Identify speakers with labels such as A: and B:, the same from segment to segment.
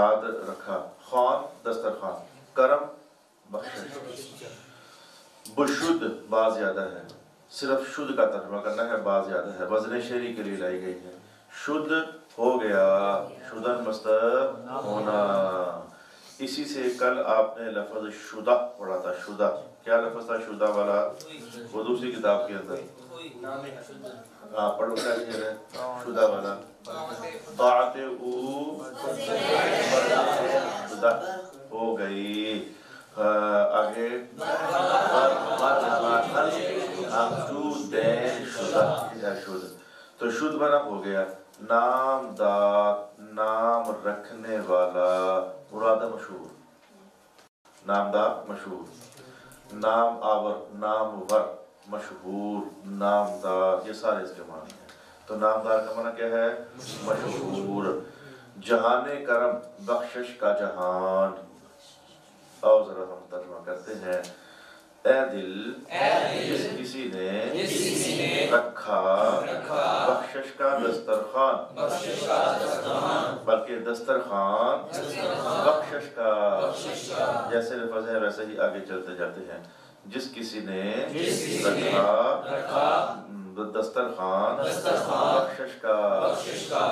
A: ہاتھ رکھا، خوان دسترخوان، کرم بخشش، بشد بات زیادہ ہے، صرف شد کا ترجمہ کرنا ہے، بات زیادہ ہے، وزن شعری کے لیے لائی گئی ہے۔ شد ہو گیا، شدن مصدر ہونا، اسی سے کل آپ نے لفظ شدہ پڑھا تھا۔ شدہ کیا لفظ تھا شدہ والا؟ وہ دوسری کتاب کے اندر پڑھو کیا شعر ہے شدہ والا؟ طاعت او شدہ ہو گئی، آگے شد، تو شد بنا ہو گیا نام دار، نام رکھنے والا، مراد مشہور، نامدار مشہور، نام آور نامور مشہور، نامدار، یہ سارے اس کے معنی ہیں۔ تو نامدار کا معنی کیا ہے؟ مشہور۔ جہان کرم بخشش کا جہان، اور ذرا ہم ترجمہ کرتے ہیں، اے دل جس کسی نے رکھا بخشش کا دسترخوان، بلکہ دسترخوان بخشش کا، جیسے لفظ ہے ویسے ہی آگے چلتے جاتے ہیں، جس کسی نے رکھا دسترخوان بخشش کا،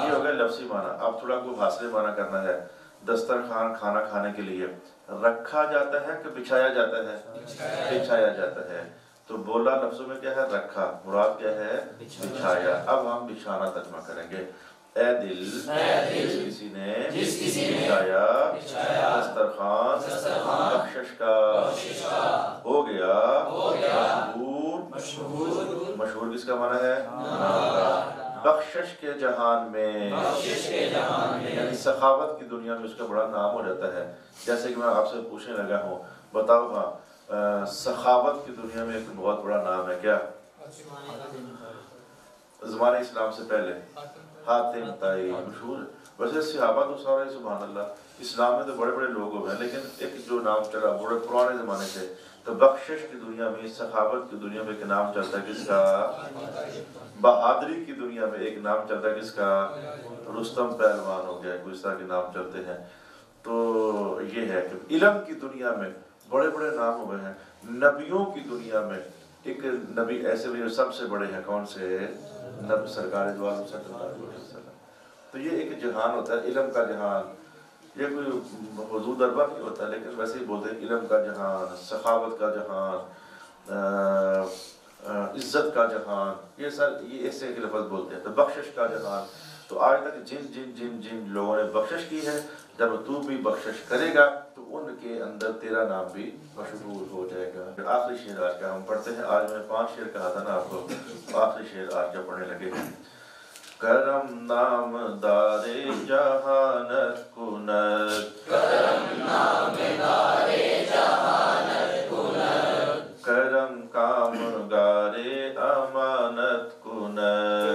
A: یہ ہو گیا لفظی معنی۔ اب تھوڑا کو حاصل معنی کرنا ہے۔ دسترخوان کھانا کھانے کے لیے رکھا جاتا ہے کہ بچھایا جاتا ہے؟ بچھایا جاتا ہے۔ تو بولا لفظوں میں کیا ہے؟ رکھا، مراد کیا ہے؟ بچھایا۔ اب ہم بچھانا ترجمہ کریں گے، اے دل جس کسی نے بچھایا دسترخوان بخشش کا، ہو گیا مشہور، مشہور کس کا معنی ہے؟ بخشش کے جہان میں، یعنی سخاوت کی دنیا میں اس کا بڑا نام ہو جاتا ہے۔ جیسے کہ میں آپ سے پوچھنے لگا ہوں، بتاؤ ہاں سخاوت کی دنیا میں ایک بہت بڑا نام ہے، کیا؟ زمانہ اسلام سے پہلے حاتم طائی مشہور ہے۔ ویسے صحابہ تو سارے سبحان اللہ، اسلام میں تو بڑے بڑے لوگ ہوئے ہیں، لیکن ایک جو نام چلا بڑے پرانے زمانے سے، تو بخشش کی دنیا میں، سخاوت کی دنیا میں ایک نام چلتا ہے کس کا؟ بہادری کی دنیا میں ایک نام چلتا ہے کس کا؟ رستم پہلوان ہو گیا، کوئی اس طرح کے نام چلتے ہیں۔ تو یہ ہے کہ علم کی دنیا میں بڑے بڑے نام ہوئے ہیں۔ نبیوں کی دنیا میں ایک نبی ایسے بھی سب سے بڑے ہیں، کون سے؟ نبی سرکار دو عالم صلی اللہ علیہ وسلم۔ تو یہ ایک جہان ہوتا ہے، علم کا جہان، یہ کوئی حدود اربا نہیں ہوتا، لیکن ویسے ہی بولتے ہیں علم کا جہان، سخاوت کا جہان، عزت کا جہان، یہ سب یہ ایسے ایک لفظ بولتے ہیں۔ تو بخشش کا جہان، تو آج تک جن جن جن جن لوگوں نے بخشش کی ہے، جب تو بھی بخشش کرے گا تو ان کے اندر تیرا نام بھی مشہور ہو جائے گا۔ آخری شعر آج کا ہم پڑھتے ہیں۔ آج میں 5 شعر کہا تھا نا آپ کو، آخری شعر آج کا پڑھنے لگے ہیں۔ کرم نام دار جہانت کند، کرم نام دار جہانت کند، کرم کام گار امانت کند،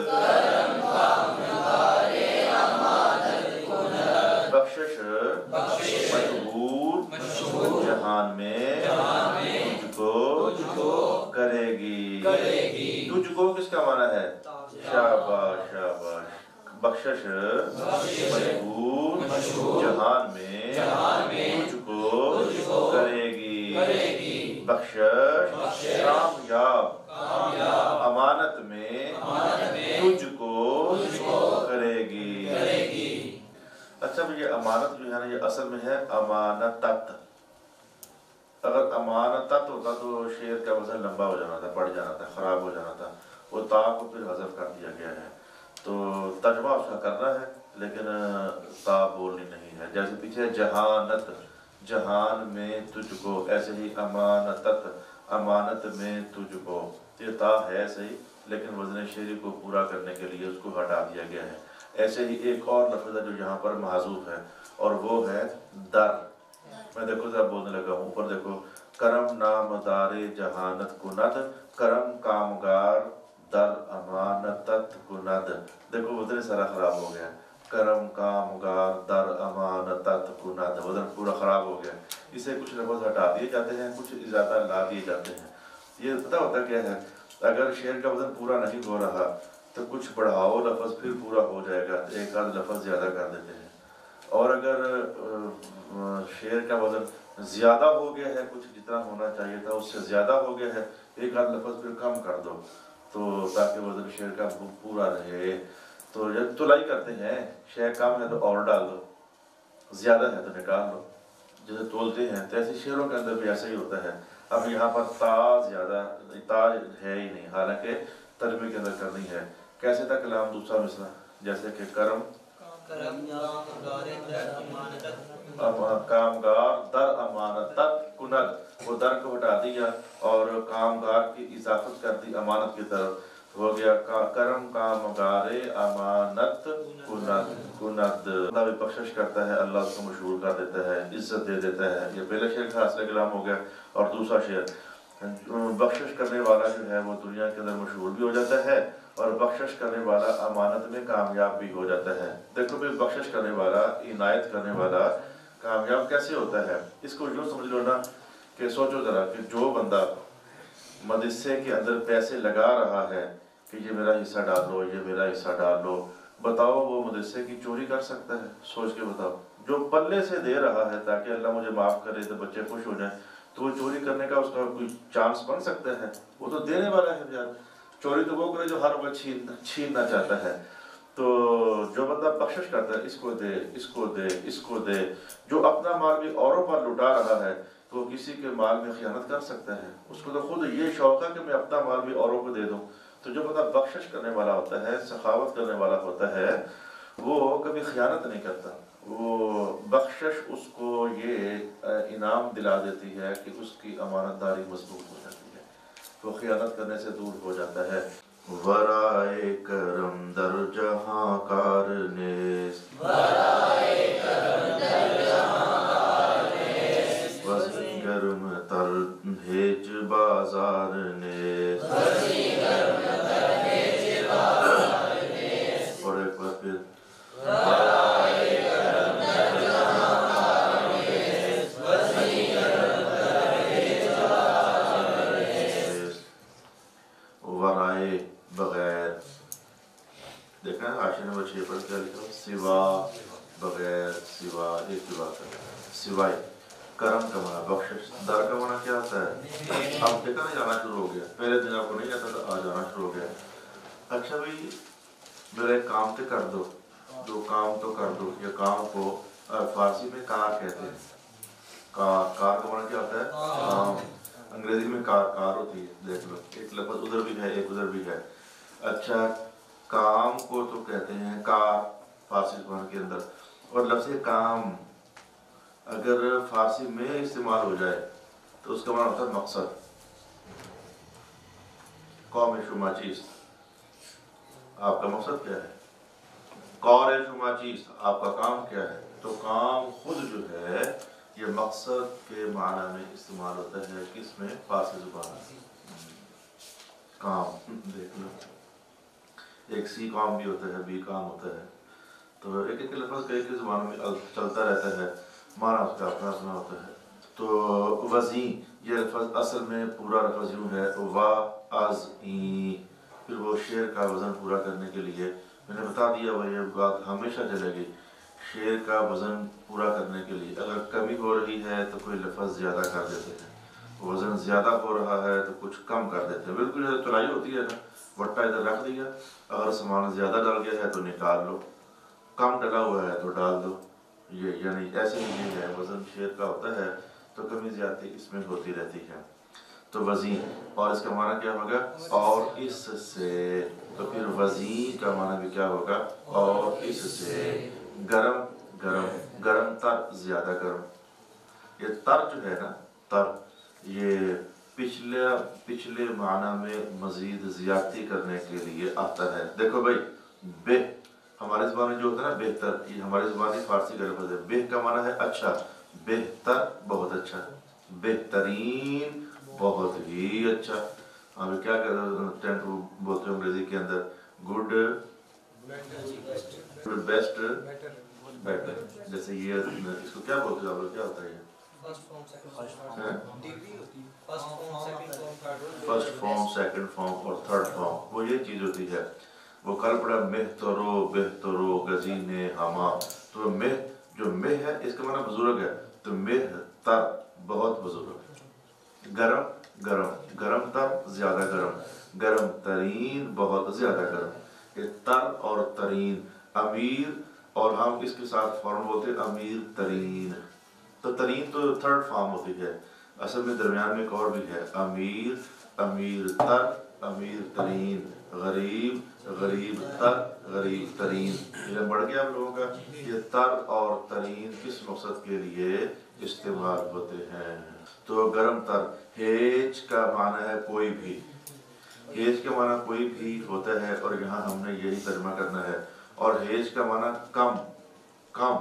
A: کرم کام گار امانت کند، بخشش مشہور جہان میں تجھ کو کرے گی۔ تجھ کو کس کا معنی ہے؟ شاباش شاباش، بخشش مشہور جہان میں تجھ کو کرے گی، بخشش کامیاب امانت میں تجھ کو کرے گی۔ اچھا یہ امانت جو ہے نا، یہ اصل میں ہے امانتت۔ اگر امانتت ہوتا تو شعر کا وزن لمبا ہو جانا تھا، بڑھ جانا تھا، خراب ہو جانا تھا، وہ تا کو پھر حذف کر دیا گیا ہے۔ تو ترجمہ اس کا کرنا ہے لیکن تا بولنی نہیں ہے۔ جیسے پیچھے جہانت، جہان میں تجھ کو، ایسے ہی امانتت، امانت میں تجھ کو، یہ تا ہے صحیح لیکن وزن شعری کو پورا کرنے کے لیے اس کو ہٹا دیا گیا ہے۔ ایسے ہی ایک اور لفظ ہے جو یہاں پر محذوف ہے، اور وہ ہے در۔ میں دیکھو ذرا بولنے لگا ہوں، اوپر دیکھو، کرم نام دار جہانت کند، کرم کامگار در امانتت کند۔ دیکھو وزن سارا خراب ہو گیا، کرم کامگار در امانتت کند، وزن پورا خراب ہو گیا۔ اسے کچھ لفظ ہٹا دیے جاتے ہیں، کچھ زیادہ لا دیے جاتے ہیں۔ یہ پتہ ہوتا کیا ہے، اگر شعر کا وزن پورا نہیں ہو رہا تو کچھ بڑھاؤ لفظ پھر پورا ہو جائے گا، ایک آدھ لفظ زیادہ کر دیتے ہیں، اور اگر شعر کا وزن زیادہ ہو گیا ہے، کچھ جتنا ہونا چاہیے تھا اس سے زیادہ ہو گیا ہے، ایک آدھ لفظ پھر کم کر دو تو تاکہ وزن شعر کا پورا رہے۔ تو جب تلائی کرتے ہیں شعر کم ہے تو اور ڈال دو، زیادہ ہے تو نکال دو، جیسے تولتے ہیں تو ایسے شعروں کے اندر بھی ایسا ہی ہوتا ہے۔ اب یہاں پر تا زیادہ تا ہے ہی نہیں، حالانکہ ترجمے کے اندر کرنی ہے۔ کیسے تھا کلام دوسرا مصرع؟ جیسے کہ کرم کامگار در امانت تک کند، وہ در کو ہٹا دیا اور کامگار کی اضافت کر دی امانت کی طرف، ہو گیا کرم کامگار امانت کند۔ اللہ بھی بخشش کرتا ہے، اللہ اس کو مشہور کر دیتا ہے، عزت دے دیتا ہے۔ یہ پہلا شعر کا حاصل کلام ہو گیا۔ اور دوسرا شعر بخشش کرنے والا جو ہے وہ دنیا کے اندر مشہور بھی ہو جاتا ہے، اور بخشش کرنے والا امانت میں کامیاب بھی ہو جاتا ہے۔ دیکھو بھی بخشش کرنے والا، عنایت کرنے والا کامیاب کیسے ہوتا ہے؟ اس کو یوں سمجھ لو نا کہ سوچو ذرا کہ جو بندہ مدرسے کے اندر پیسے لگا رہا ہے کہ یہ میرا حصہ ڈال لو، یہ میرا حصہ ڈال لو، بتاؤ وہ مدرسے کی چوری کر سکتا ہے؟ سوچ کے بتاؤ۔ جو پلے سے دے رہا ہے تاکہ اللہ مجھے معاف کرے تو بچے خوش ہو جائیں، تو وہ چوری کرنے کا اس کا کوئی چانس بن سکتا ہے؟ وہ تو دینے والا ہے یار۔ چوری تو وہ کرے جو ہر وقت چھیننا چاہتا ہے۔ تو جو بندہ بخشش کرتا ہے، اس کو دے، اس کو دے، اس کو دے، جو اپنا مال بھی اوروں پر لٹا رہا ہے تو وہ کسی کے مال میں خیانت کر سکتا ہے؟ اس کو تو خود یہ شوق ہے کہ میں اپنا مال بھی اوروں کو دے دوں۔ تو جو بندہ بخشش کرنے والا ہوتا ہے، سخاوت کرنے والا ہوتا ہے، وہ کبھی خیانت نہیں کرتا۔ وہ بخشش اس کو یہ انعام دلا دیتی ہے کہ اس کی امانت داری مضبوط ہو جاتی ہے، وہ خیانت کرنے سے دور ہو جاتا ہے۔ ورائے کرم در جہاں کار نیست، وزن گرم تر بھیج بازار نیست، اور ایک بار پھر ورائے بغیر، دیکھیں حاشیے نمبر 6 پر کیا لکھا؟ سوا، بغیر، سوا، ایک کی بات ہے، سوائے۔ کرم کا معنی بخشش، در کا معنی کیا ہوتا ہے؟ اب دیکھا نا جانا شروع ہو گیا، پہلے دن آپ کو نہیں آتا تھا، آج آنا شروع ہو گیا۔ اچھا بھائی میرا ایک کام تو کر دو، دو کام تو کر دو۔ یہ کام کو فارسی میں کار کہتے ہیں۔ کار کا معنی کیا ہوتا ہے؟ کام۔ انگریزی میں کار ہوتی ہے، دیکھ لو ایک لفظ ادھر بھی ہے ایک ادھر بھی ہے۔ اچھا کام کو تو کہتے ہیں کار فارسی زبان کے اندر، اور لفظ کام اگر فارسی میں استعمال ہو جائے تو اس کا معنی ہوتا ہے مقصد۔ قوم شما چیز، آپ کا مقصد کیا ہے؟ قور شما چیز، آپ کا کام کیا ہے؟ تو کام خود جو ہے یہ مقصد کے معنی میں استعمال ہوتا ہے، کس میں؟ فارسی زبان میں۔ کام دیکھ لو، ایک سی کام بھی ہوتا ہے، بی کام ہوتا ہے، تو ایک ایک لفظ کئی کئی زبانوں میں چلتا رہتا ہے، معنی اس کا اپنا اپنا ہوتا ہے۔ تو وزیں، یہ لفظ اصل میں پورا لفظ یوں ہے وَأَزْئِیں، پھر وہ شعر کا وزن پورا کرنے کے لیے میں نے بتا دیا، وہ یہ بات ہمیشہ چلے گی، شعر کا وزن پورا کرنے کے لیے اگر کمی ہو رہی ہے تو کوئی لفظ زیادہ کر دیتے ہیں، وزن زیادہ ہو رہا ہے تو کچھ کم کر دیتے ہیں۔ بالکل جیسے تلائی ہوتی ہے نا، وٹا ادھر رکھ دیا، اگر سامان زیادہ ڈال گیا ہے تو نکال لو، کم ڈلا ہوا ہے تو ڈال دو، یہ یعنی ایسے ہی نہیں ہے، وزن شعر کا ہوتا ہے تو کمی زیادتی اس میں ہوتی رہتی ہے۔ تو وزیں، اور اس کا معنی کیا ہوگا؟ اور اس سے، تو پھر وزیں کا معنی بھی کیا ہوگا؟ اور اس سے۔ گرم، گرم، گرم تر، زیادہ گرم۔ یہ تر جو ہے نا، تر، یہ پچھلے معنی میں مزید زیادتی کرنے کے لیے آتا ہے۔ دیکھو بھائی، بہ ہماری زبان میں جو ہوتا ہے نا بہتر، یہ ہماری زبانی فارسی کا لفظ ہے۔ بہ کا معنی ہے اچھا، بہتر بہت اچھا، بہترین بہت ہی اچھا۔ ہمیں کیا کہتے ہیں بولتے ہیں انگریزی کے اندر؟ Good, best, better. جیسے یہ اس کو کیا بولتے ہیں آپ، کیا ہوتا ہے یہ؟ فرسٹ فارم، سیکنڈ فارم اور تھرڈ فارم، وہ یہ چیز ہوتی ہے۔ وہ کل پڑا مہترو بہترو گزین ہما، تو جو مہ ہے اس کا معنی بزرگ ہے، تو مہ تر بہت بزرگ، گرم گرم، گرم تر زیادہ گرم، گرم ترین بہت زیادہ گرم، یہ تر اور ترین، امیر، اور ہم اس کے ساتھ فوراً بولتے ہیں امیر ترین، تو ترین تو تھرڈ فارم ہوتی ہے، اصل میں درمیان میں ایک اور بھی ہے، امیر، امیر تر، امیر ترین، غریب، غریب تر، غریب ترین، یہ بڑھ گیا آپ لوگوں کا۔ یہ تر اور ترین کس مقصد کے لیے استعمال ہوتے ہیں؟ تو گرم تر، ہیج کا معنی ہے کوئی بھی، ہیج کا معنی کوئی بھی ہوتا ہے، اور یہاں ہم نے یہی ترجمہ کرنا ہے، اور ہیج کا معنی کم، کم،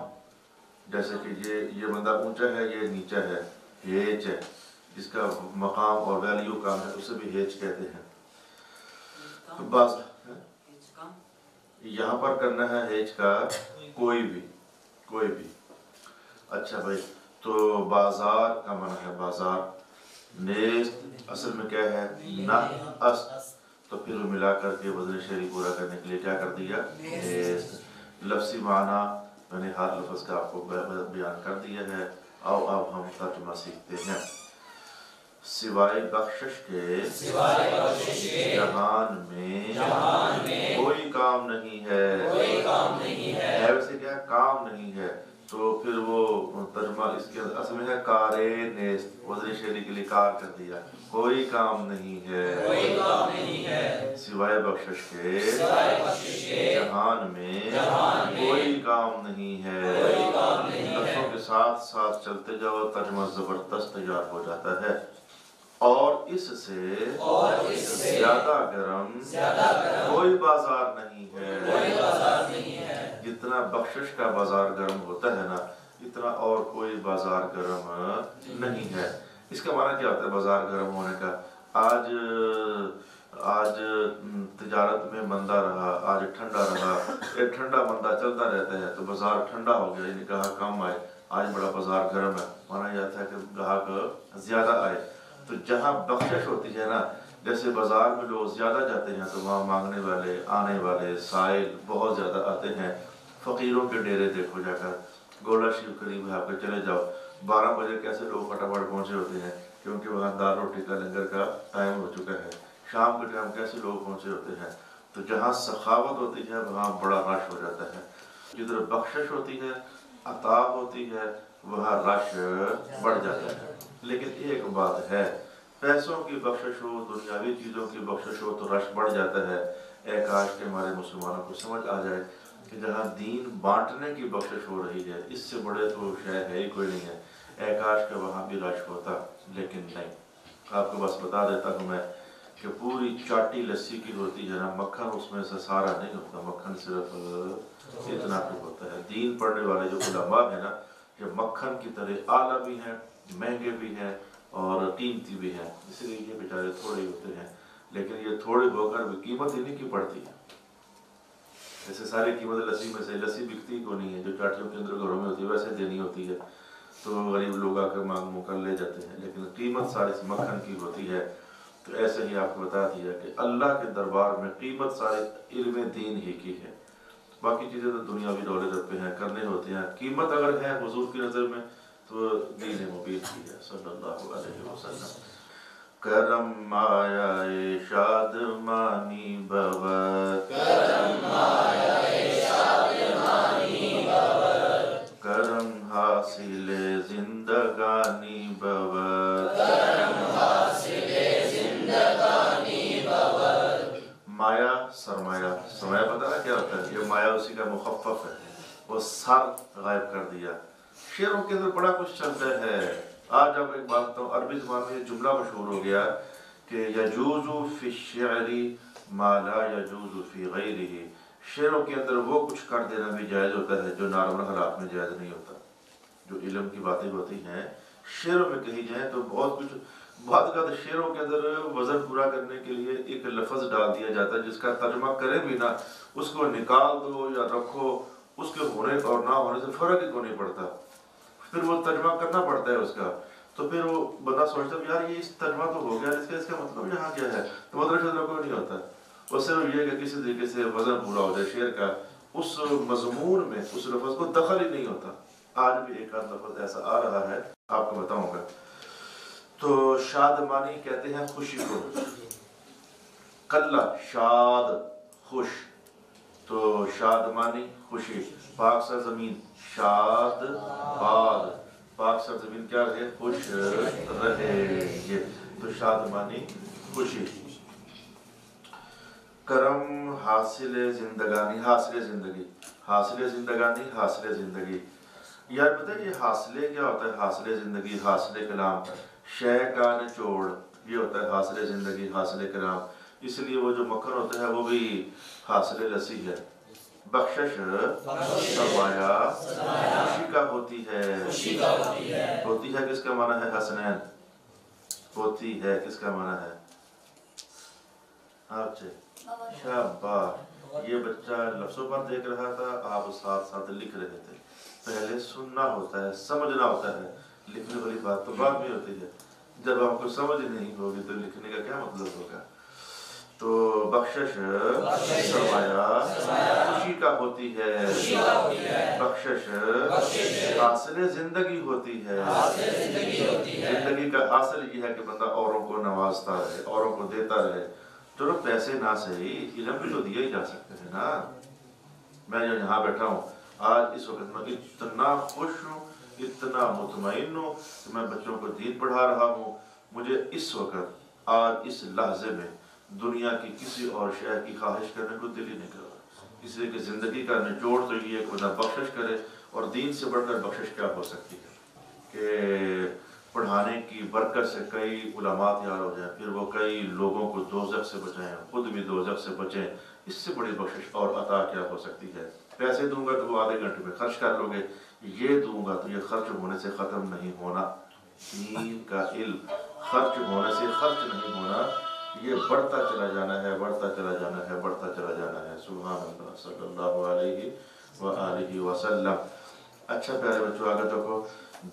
A: جیسے کہ یہ بندہ اونچا ہے، یہ نیچا ہے، ہیج ہے، جس کا مقام اور ویلیو کم ہے اسے بھی ہیج کہتے ہیں۔ بس یہاں پر کرنا ہے ہیج کا کوئی بھی، کوئی بھی۔ اچھا بھائی، تو بازار کا معنی ہے بازار، نیست اصل میں کیا ہے؟ نہ اس، تو پھر وہ ملا کر کے وزن شعری پورا کرنے کے لیے کیا کر دیا؟ نیست۔ لفظی معنی میں نے ہر لفظ کا آپ کو بیان کر دیا ہے، اب ہم ترجمہ سیکھتے ہیں۔ سوائے بخشش کے جہان میں کوئی کام نہیں ہے، ویسے کیا کام نہیں ہے، تو پھر وہ ترجمہ اس کے اصل میں ہے کار نیست، وزن شعری کے لیے کار کر دیا، کوئی کام نہیں ہے سوائے بخشش کے جہان میں کوئی کام نہیں ہے۔ لفظوں کے ساتھ ساتھ چلتے جاؤ، ترجمہ زبردست تیار ہو جاتا ہے۔ اور اس سے زیادہ گرم کوئی بازار نہیں ہے، جتنا بخشش کا بازار گرم ہوتا ہے نا، اتنا اور کوئی بازار گرم نہیں ہے۔ اس کا معنی کیا ہوتا ہے بازار گرم ہونے کا؟ آج تجارت میں مندہ رہا، آج ٹھنڈا رہا، ایک ٹھنڈا مندہ چلتا رہتا ہے تو بازار ٹھنڈا ہو گیا، یعنی گاہک کم آئے، آج بڑا بازار گرم ہے، مانا جاتا ہے کہ گاہک زیادہ آئے۔ تو جہاں بخشش ہوتی ہے نا، جیسے بازار میں لوگ زیادہ جاتے ہیں تو وہاں مانگنے والے، آنے والے، سائل بہت زیادہ آتے ہیں۔ فقیروں کے ڈیرے دیکھو جا کر، گولڈا شریف قریب ہے آپ کے، چلے جاؤ، 12 بجے کیسے لوگ پھٹافٹ پہنچے ہوتے ہیں، کیونکہ وہاں دال روٹی کا لنگر کا ٹائم ہو چکا ہے، شام کے ٹائم کیسے لوگ پہنچے ہوتے ہیں۔ تو جہاں سخاوت ہوتی ہے وہاں بڑا رش ہو جاتا ہے، جدھر بخشش ہوتی ہے، عطا ہوتی ہے، وہاں رش بڑھ جاتا ہے۔ لیکن ایک بات ہے، پیسوں کی بخشش ہو، دنیاوی چیزوں کی بخشش ہو تو رش بڑھ جاتا ہے۔ اے کاش کہ ہمارے مسلمانوں کو سمجھ آ جائے کہ جہاں دین بانٹنے کی بخشش ہو رہی ہے، اس سے بڑے تو شاید ہے ہی کوئی نہیں ہے، اے کاش کہ وہاں بھی رش ہوتا، لیکن نہیں۔ آپ کو بس بتا دیتا ہوں میں کہ پوری چاٹی لسی کی ہوتی ہے نا، مکھن اس میں سے سارا نہیں ہوتا، مکھن صرف اتنا تو ہوتا ہے۔ دین پڑھنے والے جو علماء ہیں نا، یہ مکھن کی طرح اعلیٰ بھی ہیں، مہنگے بھی ہیں اور قیمتی بھی ہیں، اس لیے یہ بیچارے تھوڑے ہوتے ہیں، لیکن یہ تھوڑے ہو کر بھی قیمت انہیں کی پڑتی ہے۔ جیسے ساری قیمت لسی میں سے، لسی بکتی کو نہیں ہے، جو چاٹیوں کے اندر گھروں میں ہوتی ہے ویسے دینی ہوتی ہے، تو غریب لوگ آ کر مانگ کر لے جاتے ہیں، لیکن قیمت ساری مکھن کی ہوتی ہے۔ تو ایسے ہی آپ کو بتا دیا کہ اللہ کے دربار میں قیمت سارے علم دین ہی کی ہے، باقی چیزیں تو دنیاوی دولت پہ ہیں، کرنے ہوتے ہیں، قیمت اگر ہے حضور کی نظر میں تو دین مبین کی ہے صلی اللہ علیہ وسلم۔ کرم آیا شادمانی بود، کرم حاصل زندگانی بود، مایا سرمایہ، سرمایہ پتہ نا کیا ہوتا ہے؟ یہ مایا اسی کا مخفف ہے، وہ سر غائب کر دیا۔ شعروں کے اندر بڑا کچھ چلتا ہے۔ آج اب ایک بات تو عربی زبان میں یہ جملہ مشہور ہو گیا کہ یجوز فی الشعر ما لا یجوز فی غیرہ، شعروں کے اندر وہ کچھ کر دینا بھی جائز ہوتا ہے جو نارمل حالات میں جائز نہیں ہوتا۔ جو علم کی باتیں ہوتی ہیں شعروں میں کہی جائیں تو بہت کچھ، بعض کا شعروں کے اندر وزن پورا کرنے کے لیے ایک لفظ ڈال دیا جاتا ہے جس کا ترجمہ کرے بھی نہ، اس کو نکال دو یا رکھو، اس کے ہونے اور نہ ہونے سے فرق ہی کو نہیں پڑتا، پھر وہ ترجمہ کرنا پڑتا ہے اس کا، تو پھر وہ بندہ سوچتا ہے یار یہ اس ترجمہ تو ہو گیا، اس کا مطلب یہاں کیا ہے، تو مطلب شدہ کوئی نہیں ہوتا، وہ صرف یہ کہ کسی طریقے سے وزن پورا ہو جائے شعر کا، اس مضمون میں اس لفظ کو دخل ہی نہیں ہوتا۔ آج بھی ایک آدھ لفظ ایسا آ رہا ہے، آپ کو بتاؤں گا۔ تو شادمانی کہتے ہیں خوشی کو، کلا شاد خوش، تو شادمانی خوشی، پاک سرزمین شاد باد، پاک سرزمین کیا رہے؟ خوش رہے، یہ تو شادمانی خوشی۔ کرم حاصل زندگانی، حاصل زندگی، حاصل زندگانی، حاصل زندگی۔ یار پتہ ہے یہ حاصلے کیا ہوتا ہے؟ حاصل زندگی، حاصل کلام، شے کا نچوڑ، یہ ہوتا ہے حاصل زندگی، حاصل کلام۔ اس لیے وہ جو مکھن ہوتا ہے وہ بھی حاصل لسی ہے۔ بخشش سرمایہ خوشی کا ہوتی ہے، ہوتی ہے کس کا معنی ہے حسنین؟ ہوتی ہے کس کا معنی ہے؟ آپ سے شاباش، یہ بچہ لفظوں پر دیکھ رہا تھا، آپ ساتھ ساتھ لکھ رہے تھے۔ پہلے سننا ہوتا ہے، سمجھنا ہوتا ہے، لکھنے والی بات تو بعد میں ہوتی ہے۔ جب آپ کو سمجھ نہیں ہوگی تو لکھنے کا کیا مطلب ہوگا؟ تو بخشش سرمایہ خوشی کا ہوتی ہے، بخشش حاصل زندگی ہوتی ہے۔ زندگی کا حاصل یہ ہے کہ بندہ اوروں کو نوازتا رہے، اوروں کو دیتا رہے۔ چلو پیسے نہ صحیح، علم بھی تو دیا ہی جا سکتے ہیں نا۔ میں جو یہاں بیٹھا ہوں آج اس وقت میں اتنا خوش ہوں، اتنا مطمئن ہوں کہ میں بچوں کو دین پڑھا رہا ہوں۔ مجھے اس وقت آج اس لحظے میں دنیا کی کسی اور شے کی خواہش کرنے کو دل ہی نہیں کر رہا، اس لیے کہ زندگی کا نچوڑ تو یہ ہے کہ بندہ بخشش کرے، اور دین سے بڑھ کر بخشش کیا ہو سکتی ہے کہ پڑھانے کی برکت سے کئی علماء تیار ہو جائیں، پھر وہ کئی لوگوں کو دوزخ سے بچائیں، خود بھی دوزخ سے بچیں۔ اس سے بڑی بخشش اور عطا کیا ہو سکتی ہے؟ پیسے دوں گا تو وہ آدھے گھنٹے میں خرچ کر لو گے، یہ دوں گا تو یہ خرچ ہونے سے ختم نہیں ہونا۔ دین کا علم خرچ ہونے سے خرچ نہیں ہونا، یہ بڑھتا چلا جانا ہے، بڑھتا چلا جانا ہے، بڑھتا چلا جانا ہے۔ سبحان اللہ، صلی اللہ علیہ وآلہ وسلم۔ اچھا پیارے بچوں آگے دیکھو،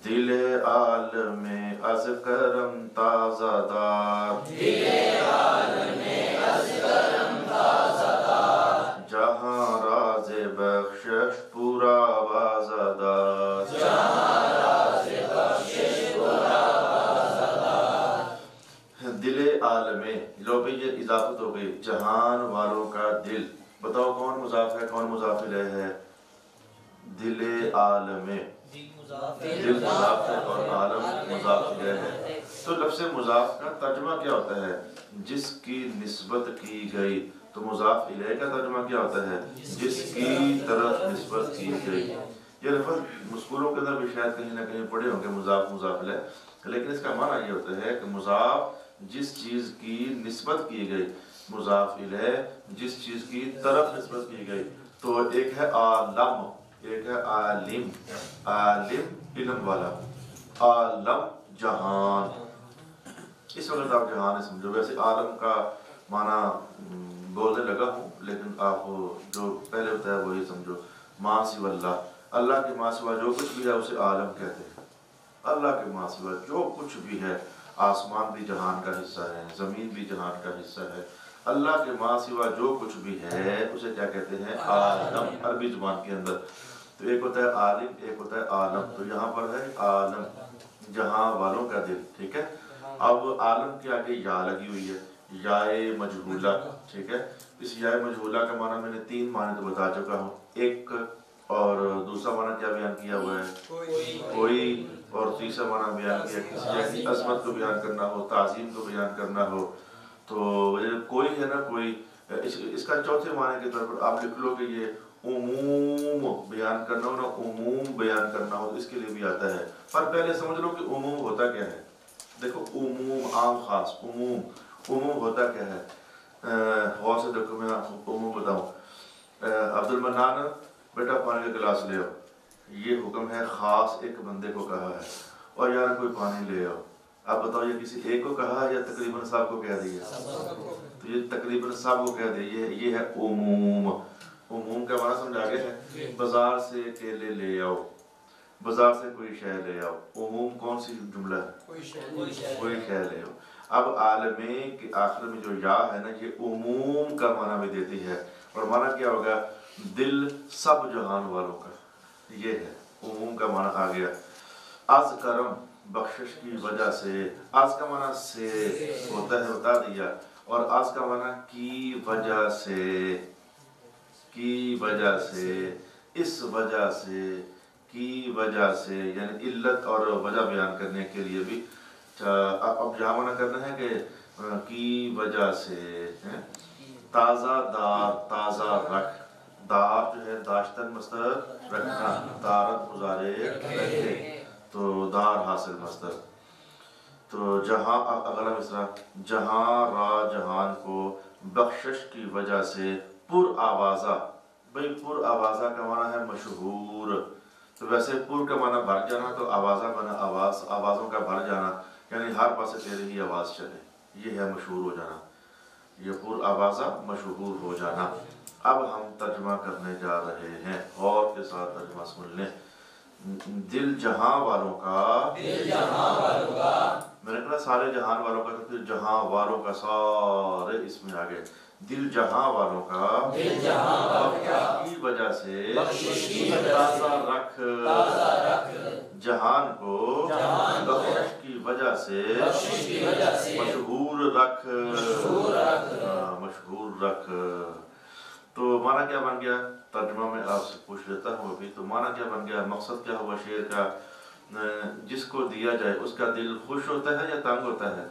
A: دل عالم از کرم تازہ دار، دل عالم از کرم تازہ دار، جہاں راز بخشش پورا بازہ دار، جہاں راز بخشش پورا بازہ دار۔ دل عالم، لو بھی یہ اضافت ہو گئی، جہان والوں کا دل۔ بتاؤ کون مضاف ہے، کون مضاف الیہ ہے؟ دل عالم، دل مضاف ہے اور عالم مضاف الیہ ہے۔ تو لفظ مضاف کا ترجمہ کیا ہوتا ہے؟ جس کی نسبت کی گئی۔ تو مضاف الیہ کا ترجمہ کیا ہوتا ہے؟ جس کی طرف نسبت کی گئی۔ یہ لفظ اسکولوں کے اندر بھی شاید کہیں نہ کہیں پڑھے ہوں گے، مضاف مضاف الیہ، لیکن اس کا معنی یہ ہوتا ہے کہ مضاف جس چیز کی نسبت کی گئی، مضاف الیہ جس چیز کی طرف نسبت کی گئی۔ تو ایک ہے عالم، ایک ہے عالم، عالم علم والا، عالم جہان۔ اس وقت آپ جہان سمجھو، ویسے عالم کا معنی بولنے لگا ہوں لیکن آپ جو پہلے بتایا وہی سمجھو، ما سوی اللہ، اللہ کے ماں سوا جو کچھ بھی ہے اسے عالم کہتے ہیں۔ اللہ کے ماں سوا جو کچھ بھی ہے، آسمان بھی جہان کا حصہ ہے، زمین بھی جہان کا حصہ ہے، اللہ کے ماں سوا جو کچھ بھی ہے اسے کیا کہتے ہیں؟ عالم، عربی زبان کے اندر۔ تو ایک ہوتا ہے عالم، ایک ہوتا ہے عالم۔ تو یہاں پر ہے عالم، جہاں والوں کا دل، ٹھیک ہے۔ اب عالم کے آگے یا لگی ہوئی ہے، یائے مجہولہ، ٹھیک ہے۔ اس یائے مجہولہ کا معنی میں نے 3 معنی تو بتا چکا ہوں، ایک اور دوسرا معنی کیا بیان کیا ہوا ہے؟ کوئی، اور تیسرا معنی بیان کیا کسی کی عظمت کو بیان کرنا ہو، تعظیم کو بیان کرنا ہو۔ تو کوئی ہے نا، کوئی، اس کا چوتھے معنی کے طور پر آپ لکھ لو کہ یہ عموم بیان کرنا ہو نا، عموم بیان کرنا ہو، اس کے لیے بھی آتا ہے۔ پر پہلے سمجھ لو کہ عموم ہوتا کیا ہے۔ دیکھو عموم، عام خاص، عموم، عموم ہوتا کیا ہے؟ غور سے دیکھو، میں آپ کو عموم بتاؤں۔ عبد المنان بیٹا پانی کا گلاس لے آؤ، یہ حکم ہے خاص ایک بندے کو کہا ہے، اور یار کوئی پانی لے آؤ۔ آپ بتاؤ یہ کسی ایک کو کہا ہے یا تقریباً سب کو کہہ دیا؟ تو یہ تقریباً سب کو کہہ دیا، یہ ہے عموم۔ عموم کا معنی سمجھ آگے ہے؟ بازار سے کیلے لے آؤ، بازار سے کوئی شے لے آؤ، عموم کون سی جملہ ہے؟ کوئی شے لے آؤ۔ اب عالمے کے آخر میں جو یا ہے نا، یہ عموم کا معنی بھی دیتی ہے، اور معنی کیا ہوگا؟ دل سب جہان والوں کا، یہ ہے عموم کا معنی آ گیا. از کرم بخشش کی وجہ سے. از کا معنی سے ہوتا ہے بتا دیا, اور از کا معنی کی وجہ سے, کی وجہ سے, اس وجہ سے, کی وجہ سے, یعنی علت اور وجہ بیان کرنے کے لیے بھی. اب یہاں منع کرنا ہے کہ کی وجہ سے. تازہ دار, تازہ رکھ. دار جو ہے داشتن مصدر رکھنا, دارت مضارع رکھے, تو دار حاصل مصدر. تو جہاں اگلا مصرع, جہاں را جہان کو بخشش کی وجہ سے پر آوازہ. بھئی پر آوازہ کا معنی ہے مشہور. تو ویسے پر کا معنی بھر جانا, تو آوازہ معنی آواز, آوازوں کا بھر جانا, یعنی ہر پاسے تیرے ہی آواز چلے, یہ ہے مشہور ہو جانا. یہ پر آوازہ مشہور ہو جانا. اب ہم ترجمہ کرنے جا رہے ہیں, غور کے ساتھ ترجمہ سن لیں. دل جہاں والوں کا, دل جہاں والوں کا, میں نے کہا سارے جہان والوں کا, تو پھر جہاں والوں کا سارے اس میں آگے. دل جہاں والوں کا, دل جہاں والوں کا, کی وجہ سے, تازہ رکھ, جہان کو بخشش کی وجہ سے, مشہور رکھ, مشہور رکھ. تو معنی کیا بن گیا؟ ترجمہ میں آپ سے پوچھ لیتا ہوں ابھی. تو معنی کیا بن گیا, مقصد کیا ہوا شعر کا؟ جس کو دیا جائے اس کا دل خوش ہوتا ہے یا تنگ ہوتا ہے؟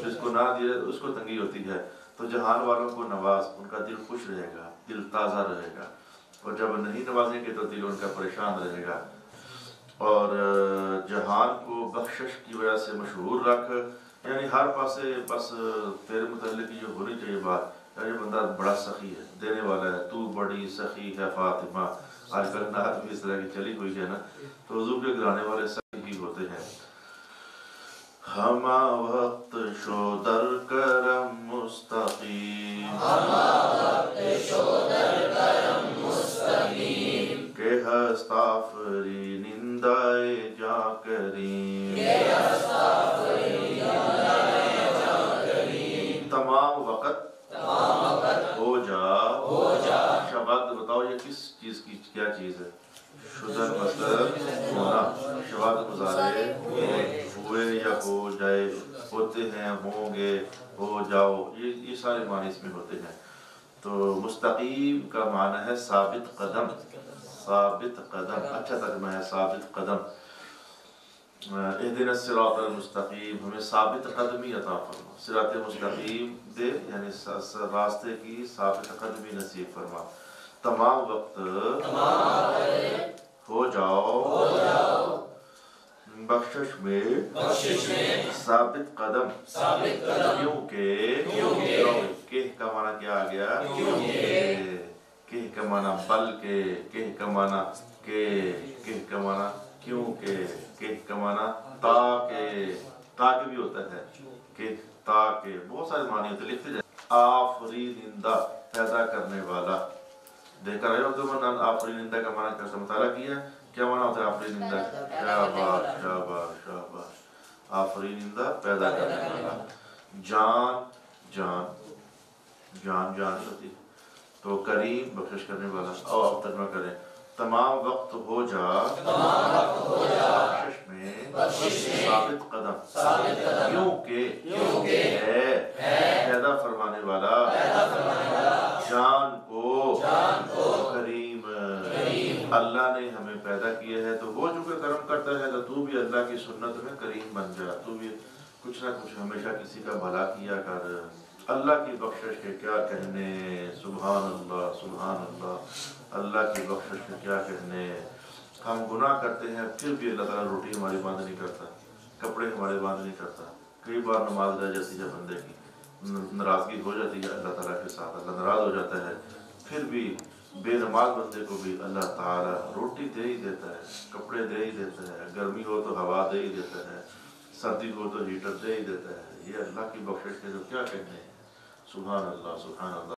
A: جس کو نہ دیا اس کو تنگی ہوتی ہے. تو جہان والوں کو نواز, ان کا دل خوش رہے گا, دل تازہ رہے گا. اور جب نہیں نوازیں گے تو دل ان کا پریشان رہے گا. اور جہان کو بخشش کی وجہ سے مشہور رکھ, یعنی ہر پاسے بس تیرے متعلق یہ ہونی چاہیے بات, یہ بندہ بڑا سخی ہے, دینے والا ہے, تو بڑی سخی ہے فاطمہ. آج کل نعت بھی اس طرح کی چلی ہوئی ہے نا, تو حضور کے گرانے والے سخی ہی ہوتے ہیں. ہما وقت شو در کرم مستقیم, ہما وقت شو در کرم مستقیم, کہ ہست آفرینندۂ جاں کریم, کہ ہست آفرینندۂ جاں کریم. تمام وقت, تمام وقت, ہو جا, ہو جا. شباد بتاؤ یہ کس چیز کی کیا چیز ہے؟ شدر مصدر ہونا, شباد مضارع ہوئے یا ہو جائے, ہوتے ہیں, ہوں گے, ہو جاؤ, یہ سارے معنی اس میں ہوتے ہیں. تو مستقیم کا معنی ہے ثابت قدم, ثابت قدم. اچھا ترجمہ ہے ثابت قدم. اہدنا الصراط المستقیم, ہمیں ثابت قدمی عطا فرما, صراط مستقیم دے, یعنی راستے کی ثابت قدمی نصیب فرما. تمام وقت, ہو جاؤ, بخشش میں, ثابت قدم, کیونکہ, کہ کا معنی کیا آ گیا؟ کہ کا معنی بلکہ, کہ کا معنی کہ کا معنی کیونکہ, کہ کا معنی تاکہ, تاکہ بھی ہوتا ہے, کہ تاکہ, بہت سارے معنی ہوتے ہیں, لکھتے جائیں. آفرینندہ, پیدا کرنے والا. دیکھ رہے ہو تو من آفرینندہ کا معنی کیسا مطالعہ کیا, کیا معنی ہوتا ہے آفرینندہ؟ شاباش, شاباش, شاباش. آفرینندہ پیدا کرنے والا. جان, جان, جان, جان ہی ہوتی ہے. تو کریم بخشش کرنے والا. او اب ترجمہ کریں. تمام وقت ہو جا, بخشش میں, ثابت قدم, کیونکہ ہے پیدا فرمانے والا, جان کو کریم. اللہ نے ہمیں پیدا کیا ہے, تو وہ جو کہ کرم کرتا ہے, تو بھی اللہ کی سنت میں کریم بن جا. تو بھی کچھ نہ کچھ ہمیشہ کسی کا بھلا کیا کر. اللہ کی بخشش کے کیا کہنے, سبحان اللہ, سبحان اللہ. اللہ کی بخشش کے کیا کہنے. ہم گناہ کرتے ہیں پھر بھی اللہ تعالیٰ روٹی ہماری بند نہیں کرتا, کپڑے ہمارے بند نہیں کرتا. کئی بار نماز رہ جاتی ہے بندے کی, ناراضگی ہو جاتی ہے اللہ تعالیٰ کے ساتھ, اللہ ناراض ہو جاتا ہے, پھر بھی بے نماز بندے کو بھی اللہ تعالیٰ روٹی دے ہی دیتا ہے, کپڑے دے ہی دیتا ہے, گرمی ہو تو ہوا دے ہی دیتا ہے, سردی ہو تو ہیٹر دے ہی دیتا ہے. یہ اللہ کی بخشش کے جو کیا کہنے ہیں. سبحان اللہ, سبحان اللہ.